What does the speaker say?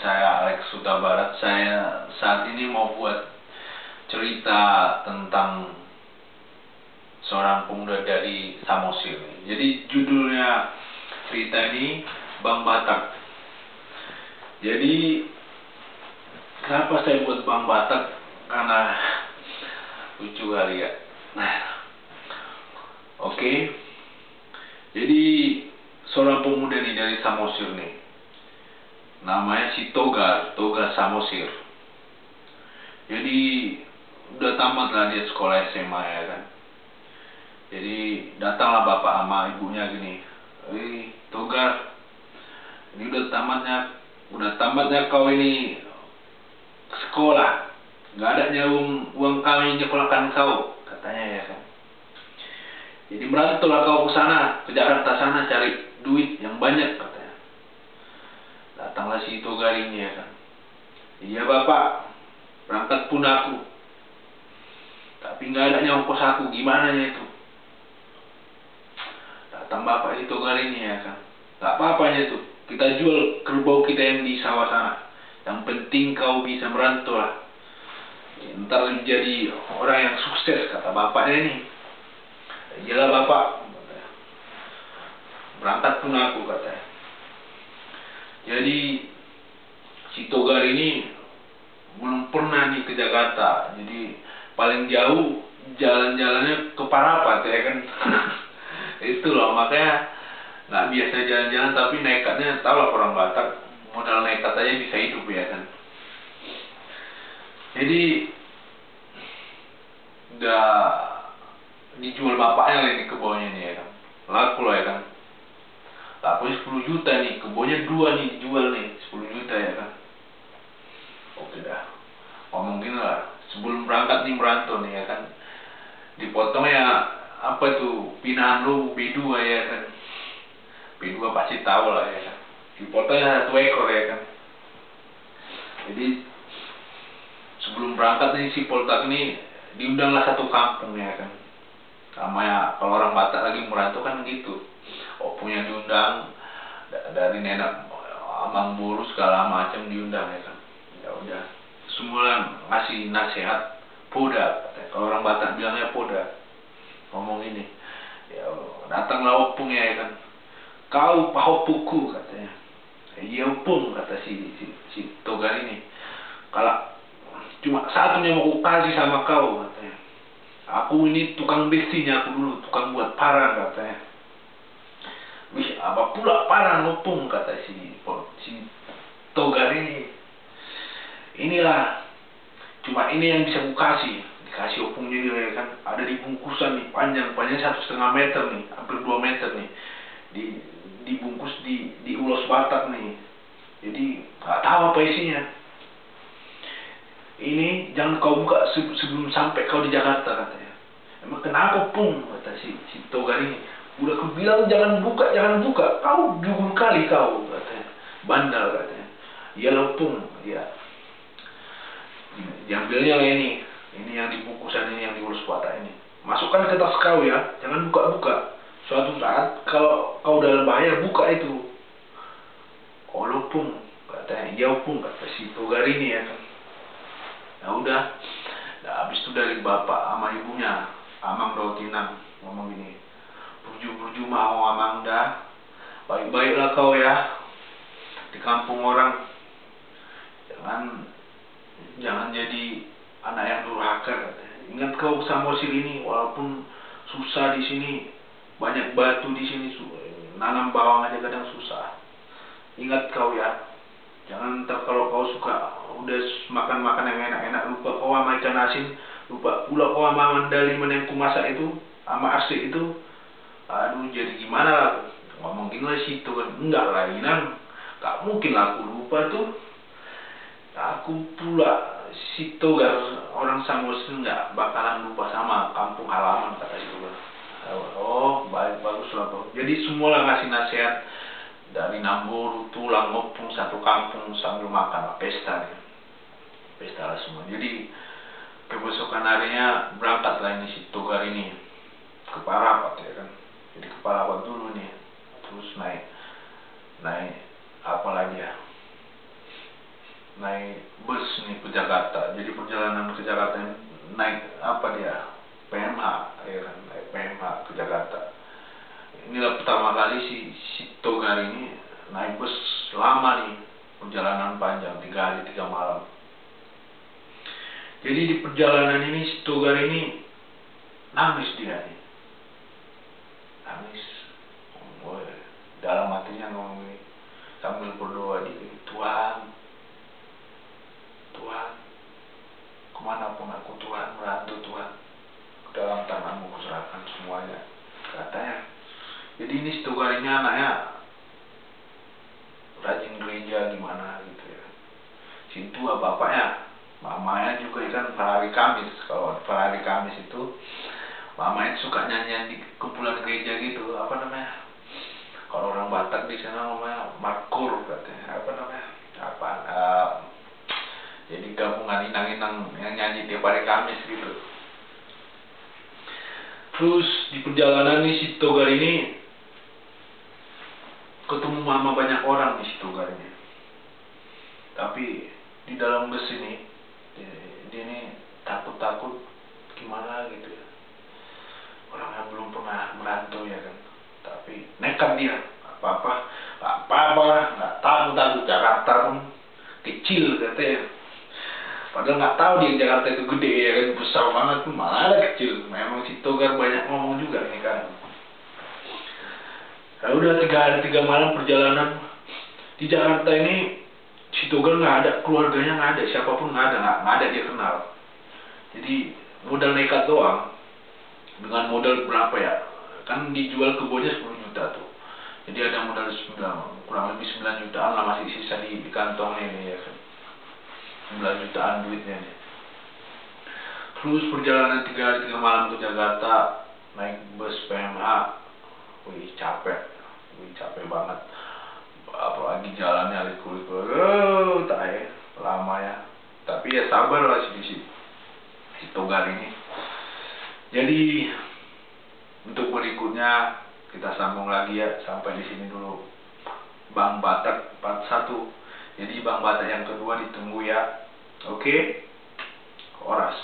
saya Alex Huta Barat. Saya saat ini mau buat cerita tentang seorang pemuda dari Samosir. Jadi judulnya cerita ini Bang Batak. Jadi kenapa saya buat Bang Batak? Karena lucu kali ya. Oke. Jadi seorang pemuda nih dari Samosir nih. Namanya si Togar Samosir. Jadi udah tamat lah dia sekolah SMA ya kan. Jadi datanglah bapak sama ibunya gini, Togar, ini udah tamatnya kau ini sekolah, nggak ada uang kami nyekolahkan kau, katanya ya kan. Jadi merantaulah kau ke sana, ke Jakarta sana cari duit yang banyak, katanya. Datanglah si Togar ini ya kan. Iya bapak, berangkat pun aku, tapi nggak ada ongkos aku, gimana ya itu? Datang bapak itu Togar ini ya kan. Nggak apa-apanya tuh, kita jual kerbau kita yang di sawah sana. Yang penting kau bisa merantau lah. Ntar jadi orang yang sukses, kata bapaknya ini. Iyalah bapak, berangkat pun aku, katanya. Jadi si Togar ini belum pernah nih ke Jakarta. Jadi paling jauh jalan-jalannya ke Parapat ya kan. Itu loh, makanya nggak biasa jalan-jalan, tapi nekatnya, tahu lah orang Batak, modal nekat aja bisa hidup ya kan. Jadi udah dijual bapaknya lah ini kebunnya nih ya kan. Laku lah ya kan. Lakunya 10 juta nih, kebunnya 2 nih dijual nih, 10 juta ya kan. Oke dah, ngomongin lah, sebelum berangkat nih merantau nih ya kan, dipotong ya apa tuh, pinahan lu B2 ya kan. B2 pasti tahu lah ya kan, dipotongnya 1 ekor ya kan. Jadi sebelum berangkat nih si Poltak ini diundanglah satu kampung ya kan. Sama ya, kalau orang Batak lagi merantau kan gitu, punya diundang dari nenek amang buru segala macam diundang ya kan. Ya udah, semua ngasih nasihat poda, kalau orang Batak bilangnya poda. Ngomong ini, ya datanglah opung ya kan, kau pahopuku, katanya. Iya opung, kata si Togar ini, kalau cuma satunya mau ku kasih sama kau, katanya. Aku ini tukang besinya, aku dulu tukang buat parang, katanya. Wih, apa pula parang opung, kata si Togar ini. Inilah, cuma ini yang bisa ku kasih. Dikasih opung jadi ya kan, ada di bungkusan nih, panjang 1,5 meter nih, hampir 2 meter nih, dibungkus di ulos Batak nih. Jadi nggak tahu apa isinya. Ini jangan kau buka sebelum sampai kau di Jakarta, katanya. Emang kenapa pung, kata si Togar ini. Udah aku bilang jangan buka, kau jugul kali kau, katanya. Bandal, katanya. Iyalah pung, ya. Diambilnya lah ini yang dibungkusan ini, yang diurus Batak ini. Masukkan ke tas kau ya, jangan buka-buka. Suatu saat kalau kau dalam bahaya, buka itu. Oh lo pung, katanya. Iya pung, kata si Togar ini ya kan. Nah udah, habis itu dari bapak sama ibunya, amang Daotinang ngomong gini, burju mau amang dah, baik-baiklah kau ya di kampung orang, jangan jadi anak yang durhaka, katanya. Ingat kau Samosir ini, walaupun susah di sini, banyak batu di sini, nanam bawang aja kadang susah. Ingat kau ya, jangan ntar kalau kau suka udah makan yang enak-enak, lupa kau sama ikan asin, lupa pula kau sama mandaliman yang kumasak itu, sama arsik itu. Aduh, jadi gimana lah, ngomongin lah situ kan. Enggak lah Inang, gak mungkin lah aku lupa tuh. Aku pula si Togar orang Samosir nggak bakalan lupa sama kampung halaman, kata si Togar. Oh bagus lah tuh. Jadi semua lah ngasih nasihat, dari Namburu, Tulang, Opung, satu kampung sambil makan pesta nih. Pesta lah semua. Jadi kebesokan harinya berangkatlah ini si Togar ini ke Parapat ya kan. Jadi ke Parapat dulu nih, terus naik apa lagi ya, ke Jakarta. Inilah pertama kali si Togar ini naik bus lama nih, perjalanan panjang 3 hari 3 malam. Jadi di perjalanan ini si Togar ini nangis dia nih, nangis. Dalam hatinya ngomong ini sambil berdoa di Tuhan, Tuhan, kemanapun aku Tuhan, merantau Tuhan, dalam tanganmu kuserahkan semuanya, katanya. Jadi ini si Togar ini anaknya rajin gereja gimana gitu ya. Si tua bapaknya, mamanya juga kan hari Kamis. Kalau hari Kamis itu mamanya suka nyanyian di kumpulan gereja gitu, apa namanya? Kalau orang Batak di sana namanya markur katanya, apa namanya? Jadi gabungan inang-inang yang nyanyi tiap hari Kamis gitu. Terus di perjalanan nih si Togar ini ketemu sama banyak orang di si Togar ini. Tapi di dalam bus ini dia ini takut-takut gimana gitu ya. Orang yang belum pernah merantau ya kan. Tapi nekat dia, apa-apa nggak takut Jakarta pun kecil katanya. Padahal nggak tahu dia Jakarta itu gede ya kan, besar banget tuh, malah ada kecil. Memang si Togar banyak ngomong juga nih kan. Nah, udah 3 hari 3 malam perjalanan di Jakarta ini, si Togar nggak ada, keluarganya nggak ada, siapapun nggak ada dia kenal. Jadi modal nekat doang, dengan modal berapa ya? Kan dijual kebunnya 10 juta tuh. Jadi ada modal kurang lebih 9 jutaan lah masih sisa di kantongnya ini ya kan. 9 jutaan duitnya nih. Terus perjalanan 3 hari 3 malam ke Jakarta naik bus PMA. Wih capek banget. Apalagi jalannya liku-liku. Lama ya. Tapi ya sabar lah si Togar ini. Jadi untuk berikutnya kita sambung lagi ya, sampai di sini dulu Bang Batak part 1. Jadi Bang Batak yang kedua ditunggu ya. Oke? Oras.